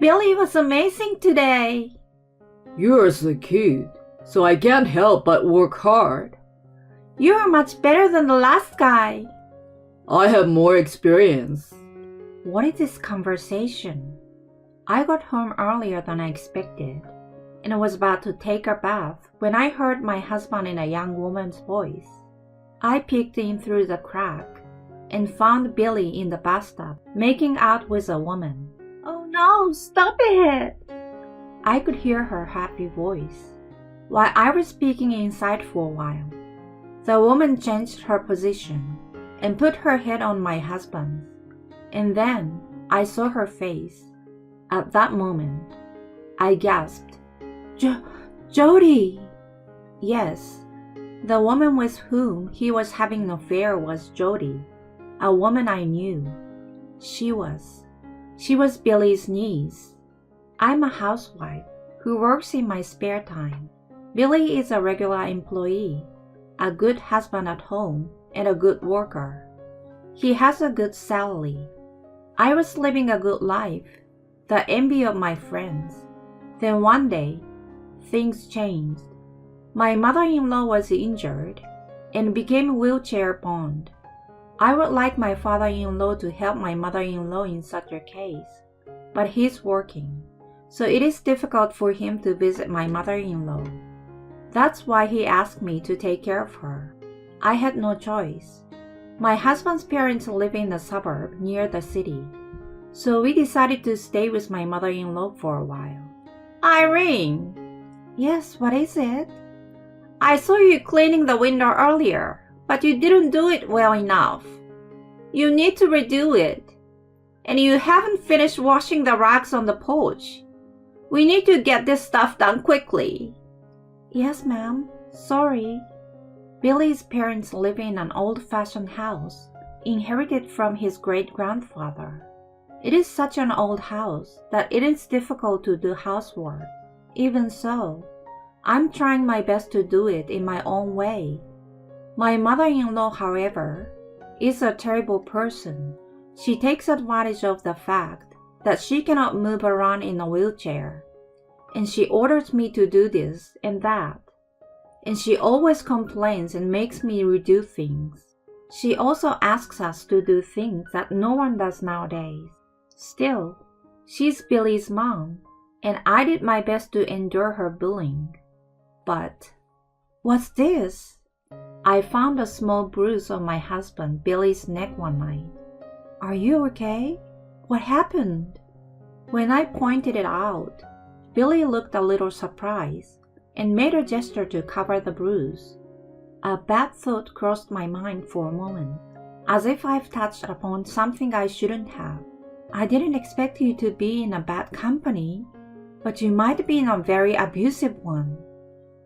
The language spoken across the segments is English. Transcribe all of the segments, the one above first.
Billy was amazing today. You're so cute, so I can't help but work hard. You're much better than the last guy. I have more experience. What is this conversation? I got home earlier than I expected, and I was about to take a bath when I heard my husband and a young woman's voice. I peeked in through the crack and found Billy in the bathtub making out with a woman. Oh no, stop it! I could hear her happy voice, while I was speaking inside for a while. The woman changed her position and put her head on my husband's, and then I saw her face. At that moment, I gasped, Jody! Yes, the woman with whom he was having an affair was Jody, a woman I knew. She was Billy's niece. I'm a housewife who works in my spare time. Billy is a regular employee, a good husband at home, and a good worker. He has a good salary. I was living a good life, the envy of my friends. Then one day, things changed. My mother-in-law was injured and became wheelchair-bound. I would like my father-in-law to help my mother-in-law in such a case, but he's working, so it is difficult for him to visit my mother-in-law. That's why he asked me to take care of her. I had no choice. My husband's parents live in a suburb near the city, so we decided to stay with my mother-in-law for a while. Irene! Yes, what is it? I saw you cleaning the window earlier, but you didn't do it well enough. You need to redo it. And you haven't finished washing the rags on the porch. We need to get this stuff done quickly. Yes, ma'am. Sorry. Billy's parents live in an old-fashioned house, inherited from his great-grandfather. It is such an old house that it is difficult to do housework. Even so, I'm trying my best to do it in my own way. My mother-in-law, however, is a terrible person. She takes advantage of the fact that she cannot move around in a wheelchair, and she orders me to do this and that. And she always complains and makes me redo things. She also asks us to do things that no one does nowadays. Still, she's Billy's mom, and I did my best to endure her bullying. But, what's this? I found a small bruise on my husband Billy's neck one night. Are you okay? What happened? When I pointed it out, Billy looked a little surprised and made a gesture to cover the bruise. A bad thought crossed my mind for a moment, as if I've touched upon something I shouldn't have. I didn't expect you to be in a bad company, but you might be in a very abusive one.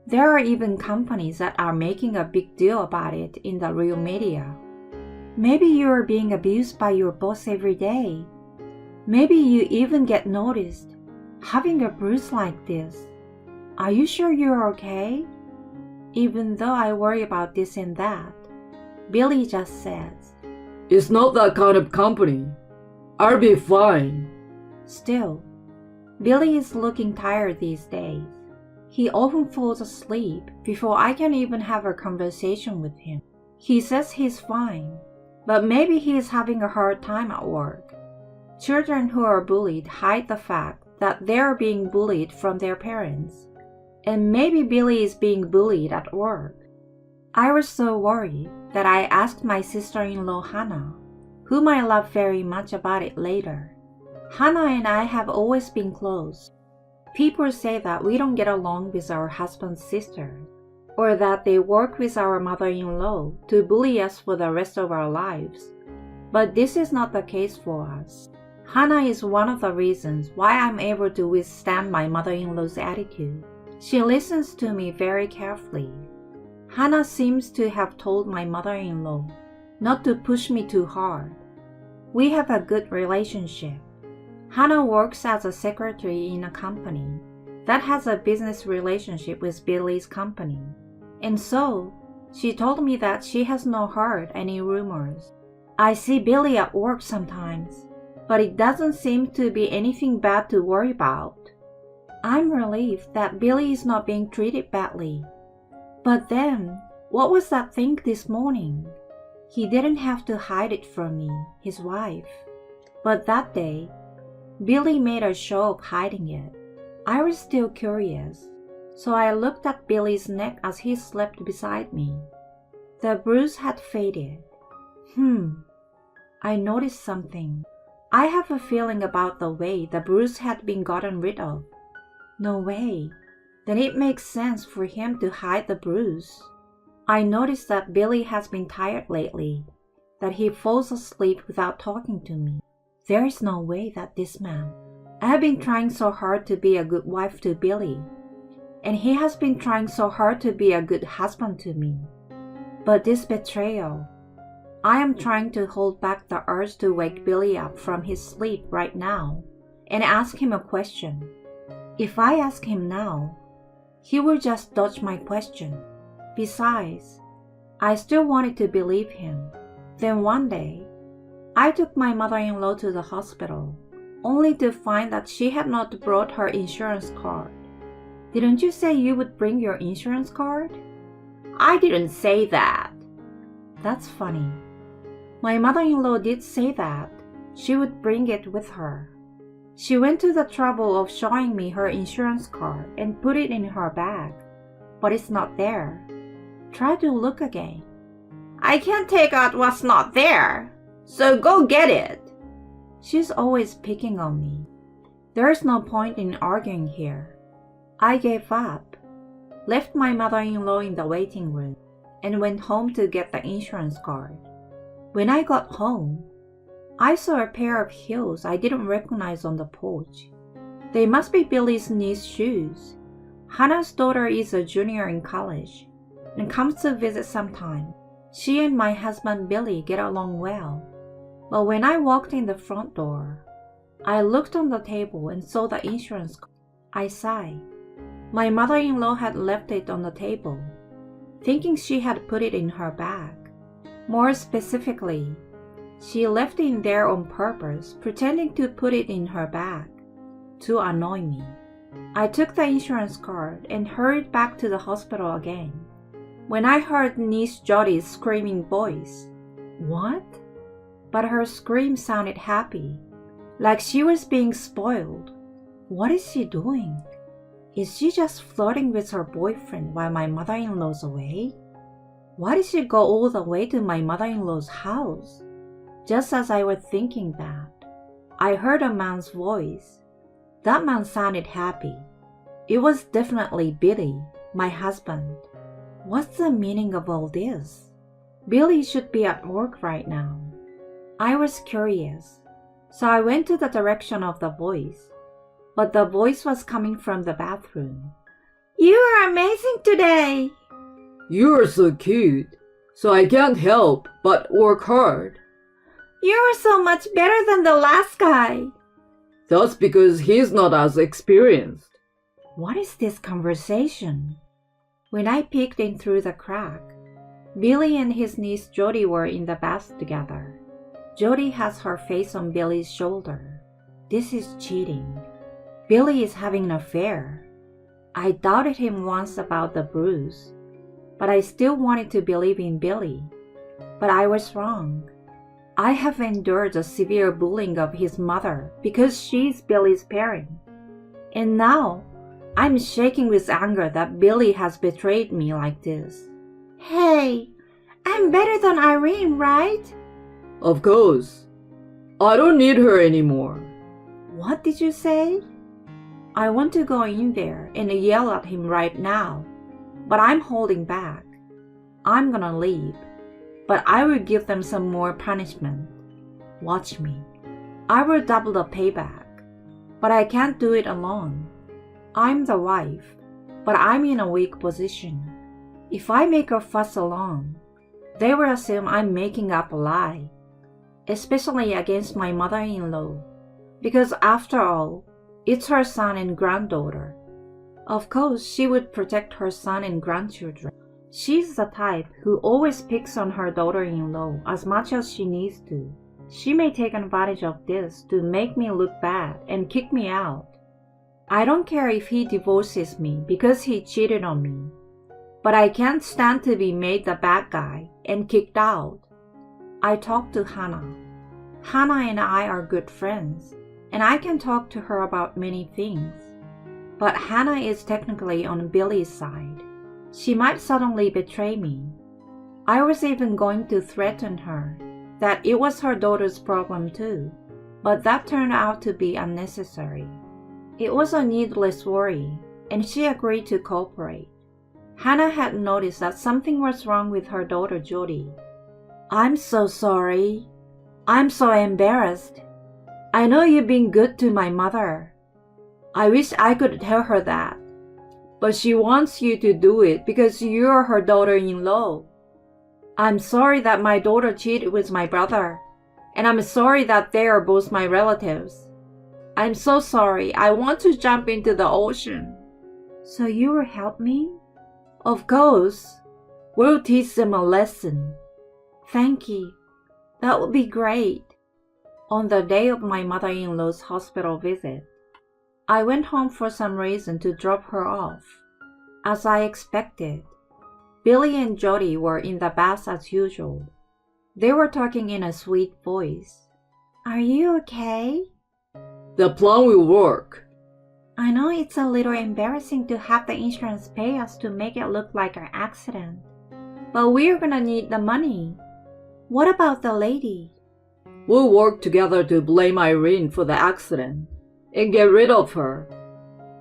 There are even companies that are making a big deal about it in the real media. Maybe you are being abused by your boss every day. Maybe you even get noticed having a bruise like this. Are you sure you're okay? Even though I worry about this and that, Billy just says, It's not that kind of company. I'll be fine. Still, Billy is looking tired these days. He often falls asleep before I can even have a conversation with him. He says he's fine, but maybe he is having a hard time at work. Children who are bullied hide the fact that they are being bullied from their parents. And maybe Billy is being bullied at work. I was so worried that I asked my sister-in-law Hannah, whom I love very much, about it later. Hannah and I have always been close. People say that we don't get along with our husband's sisters, or that they work with our mother-in-law to bully us for the rest of our lives. But this is not the case for us. Hannah is one of the reasons why I'm able to withstand my mother-in-law's attitude. She listens to me very carefully. Hannah seems to have told my mother-in-law not to push me too hard. We have a good relationship. Hannah works as a secretary in a company that has a business relationship with Billy's company. And so, she told me that she has not heard any rumors. I see Billy at work sometimes, but it doesn't seem to be anything bad to worry about. I'm relieved that Billy is not being treated badly. But then, what was that thing this morning? He didn't have to hide it from me, his wife. But that day, Billy made a show of hiding it. I was still curious, so I looked at Billy's neck as he slept beside me. The bruise had faded. I noticed something. I have a feeling about the way the bruise had been gotten rid of. No way. Then it makes sense for him to hide the bruise. I noticed that Billy has been tired lately, that he falls asleep without talking to me. There is no way that this man... I have been trying so hard to be a good wife to Billy, and he has been trying so hard to be a good husband to me. But this betrayal... I am trying to hold back the urge to wake Billy up from his sleep right now and ask him a question. If I ask him now, he will just dodge my question. Besides, I still wanted to believe him. Then one day, I took my mother-in-law to the hospital, only to find that she had not brought her insurance card. Didn't you say you would bring your insurance card? I didn't say that. That's funny. My mother-in-law did say that she would bring it with her. She went to the trouble of showing me her insurance card and put it in her bag, but it's not there. Try to look again. I can't take out what's not there, so go get it. She's always picking on me. There's no point in arguing here. I gave up, left my mother-in-law in the waiting room, and went home to get the insurance card. When I got home, I saw a pair of heels I didn't recognize on the porch. They must be Billy's niece's shoes. Hannah's daughter is a junior in college and comes to visit sometime. She and my husband Billy get along well. But when I walked in the front door, I looked on the table and saw the insurance card. I sighed. My mother-in-law had left it on the table, thinking she had put it in her bag. More specifically, she left it in there on purpose, pretending to put it in her bag, to annoy me. I took the insurance card and hurried back to the hospital again, when I heard niece Jodie's screaming voice. What? But her scream sounded happy, like she was being spoiled. What is she doing? Is she just flirting with her boyfriend while my mother-in-law's away? Why did she go all the way to my mother-in-law's house? Just as I was thinking that, I heard a man's voice. That man sounded happy. It was definitely Billy, my husband. What's the meaning of all this? Billy should be at work right now. I was curious, so I went to the direction of the voice. But the voice was coming from the bathroom. You are amazing today! You're so cute, so I can't help but work hard. You're so much better than the last guy. That's because he's not as experienced. What is this conversation? When I peeked in through the crack, Billy and his niece Jodie were in the bath together. Jodie has her face on Billy's shoulder. This is cheating. Billy is having an affair. I doubted him once about the bruise, but I still wanted to believe in Billy. But I was wrong. I have endured the severe bullying of his mother because she's Billy's parent. And now, I'm shaking with anger that Billy has betrayed me like this. Hey, I'm better than Irene, right? Of course. I don't need her anymore. What did you say? I want to go in there and yell at him right now, but I'm holding back. I'm gonna leave, but I will give them some more punishment. Watch me. I will double the payback, but I can't do it alone. I'm the wife, but I'm in a weak position. If I make a fuss alone, they will assume I'm making up a lie, especially against my mother-in-law, because after all, it's her son and granddaughter. Of course, she would protect her son and grandchildren. She's the type who always picks on her daughter-in-law as much as she needs to. She may take advantage of this to make me look bad and kick me out. I don't care if he divorces me because he cheated on me, but I can't stand to be made the bad guy and kicked out. I talked to Hannah. Hannah and I are good friends, and I can talk to her about many things. But Hannah is technically on Billy's side. She might suddenly betray me. I was even going to threaten her that it was her daughter's problem too, but that turned out to be unnecessary. It was a needless worry, and she agreed to cooperate. Hannah had noticed that something was wrong with her daughter Jody. "I'm so sorry. I'm so embarrassed. I know you've been good to my mother. I wish I could tell her that. But she wants you to do it because you're her daughter-in-law. I'm sorry that my daughter cheated with my brother, and I'm sorry that they are both my relatives. I'm so sorry. I want to jump into the ocean." "So you will help me?" "Of course. We'll teach them a lesson." "Thank you. That would be great." On the day of my mother-in-law's hospital visit, I went home for some reason to drop her off. As I expected, Billy and Jody were in the bath as usual. They were talking in a sweet voice. "Are you okay?" The plan will work. "I know it's a little embarrassing to have the insurance pay us to make it look like an accident, but we're gonna need the money. What about the lady?" We'll work together to blame Irene for the accident and get rid of her.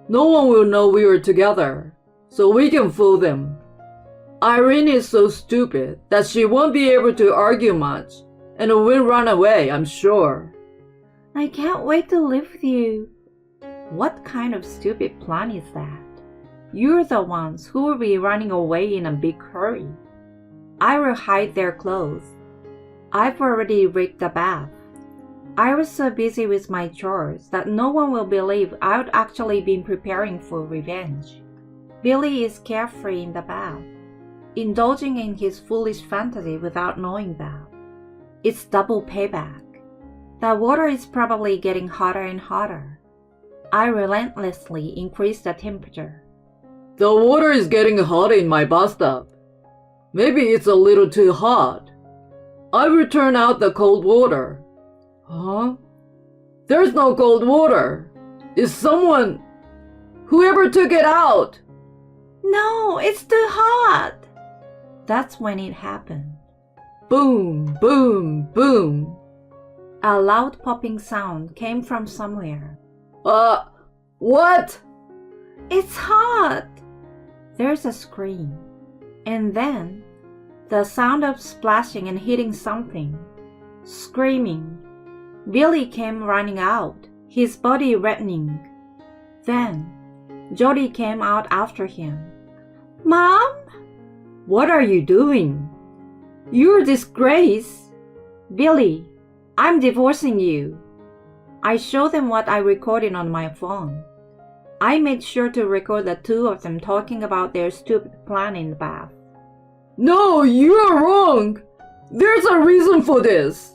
No one will know we were together, so we can fool them. Irene is so stupid that she won't be able to argue much and will run away, I'm sure. "I can't wait to live with you." What kind of stupid plan is that? You're the ones who will be running away in a big hurry. I will hide their clothes. I've already rigged the bath. I was so busy with my chores that no one will believe I'd actually been preparing for revenge. Billy is carefree in the bath, indulging in his foolish fantasy without knowing that. It's double payback. The water is probably getting hotter and hotter. I relentlessly increase the temperature. The water is getting hot in my bathtub. Maybe it's a little too hot. I will turn out the cold water. Huh? There's no cold water. Is someone... Whoever took it out! "No, it's too hot." That's when it happened. Boom, boom, boom. A loud popping sound came from somewhere. What? "It's hot." There's a scream. And then, the sound of splashing and hitting something. Screaming. Billy came running out, his body reddening. Then, Jody came out after him. "Mom?" What are you doing? You're a disgrace. "Billy, I'm divorcing you." I showed them what I recorded on my phone. I made sure to record the two of them talking about their stupid plan in the bath. No, you're wrong. There's a reason for this.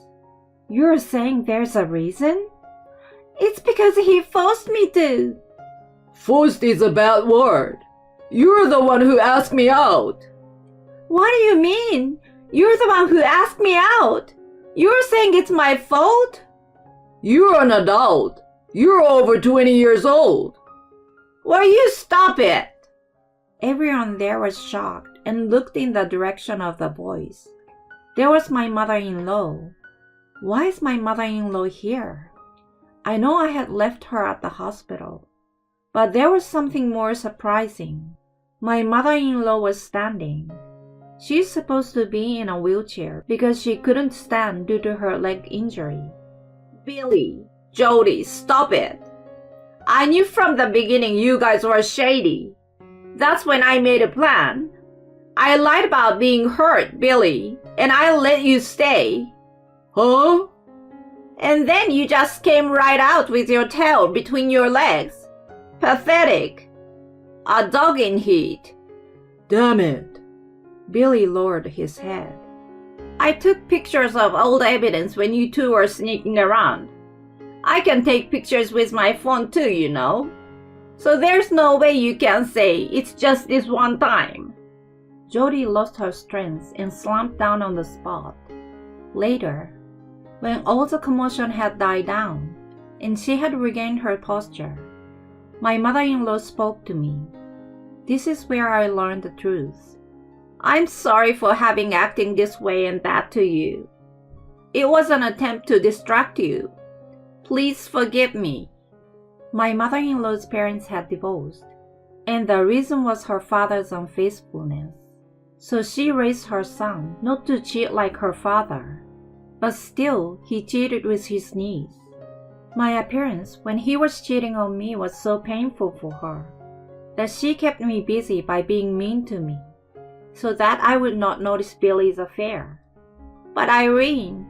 "You're saying there's a reason?" "It's because he forced me to." Forced is a bad word. You're the one who asked me out. "What do you mean? You're the one who asked me out. You're saying it's my fault?" You're an adult. You're over 20 years old. "Will you stop it?" Everyone there was shocked and looked in the direction of the boys. There was my mother-in-law. Why is my mother-in-law here? I know I had left her at the hospital, but there was something more surprising. My mother-in-law was standing. She's supposed to be in a wheelchair because she couldn't stand due to her leg injury. "Billy, Jody, stop it. I knew from the beginning you guys were shady. That's when I made a plan. I lied about being hurt, Billy, and I let you stay." Huh? "And then you just came right out with your tail between your legs. Pathetic. A dog in heat." Damn it. Billy lowered his head. I took pictures of old evidence when you two were sneaking around. I can take pictures with my phone too, you know. So there's no way you can say it's just this one time. Jody lost her strength and slumped down on the spot. Later, when all the commotion had died down and she had regained her posture, my mother-in-law spoke to me. This is where I learned the truth. I'm sorry for having acting this way and that to you. It was an attempt to distract you. Please forgive me. My mother-in-law's parents had divorced, and the reason was her father's unfaithfulness. So she raised her son not to cheat like her father, but still he cheated with his niece. My appearance when he was cheating on me was so painful for her that she kept me busy by being mean to me, so that I would not notice Billy's affair. But Irene,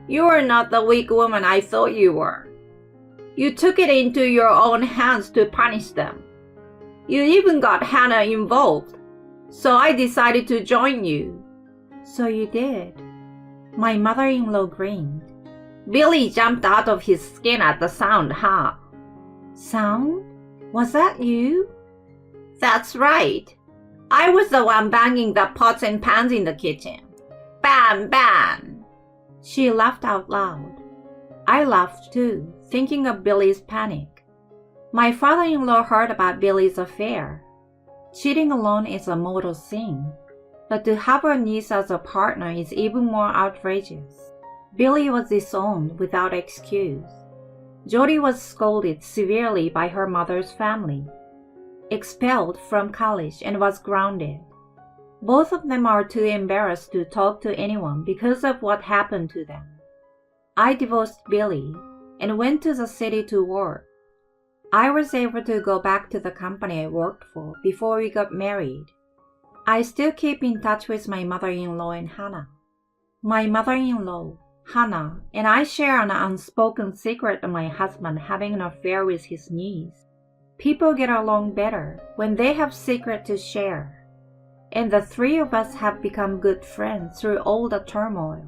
you are not the weak woman I thought you were. You took it into your own hands to punish them. You even got Hannah involved, so I decided to join you. So you did. My mother-in-law grinned. Billy jumped out of his skin at the sound, huh? Sound? Was that you? That's right. I was the one banging the pots and pans in the kitchen. Bam, bam! She laughed out loud. I laughed too, thinking of Billy's panic. My father-in-law heard about Billy's affair. Cheating alone is a mortal sin, but to have a niece as a partner is even more outrageous. Billy was disowned without excuse. Jody was scolded severely by her mother's family, expelled from college, and was grounded. Both of them are too embarrassed to talk to anyone because of what happened to them. I divorced Billy and went to the city to work. I was able to go back to the company I worked for before we got married. I still keep in touch with my mother-in-law and Hannah. My mother-in-law, Hannah, and I share an unspoken secret of my husband having an affair with his niece. People get along better when they have secrets to share, and the three of us have become good friends through all the turmoil.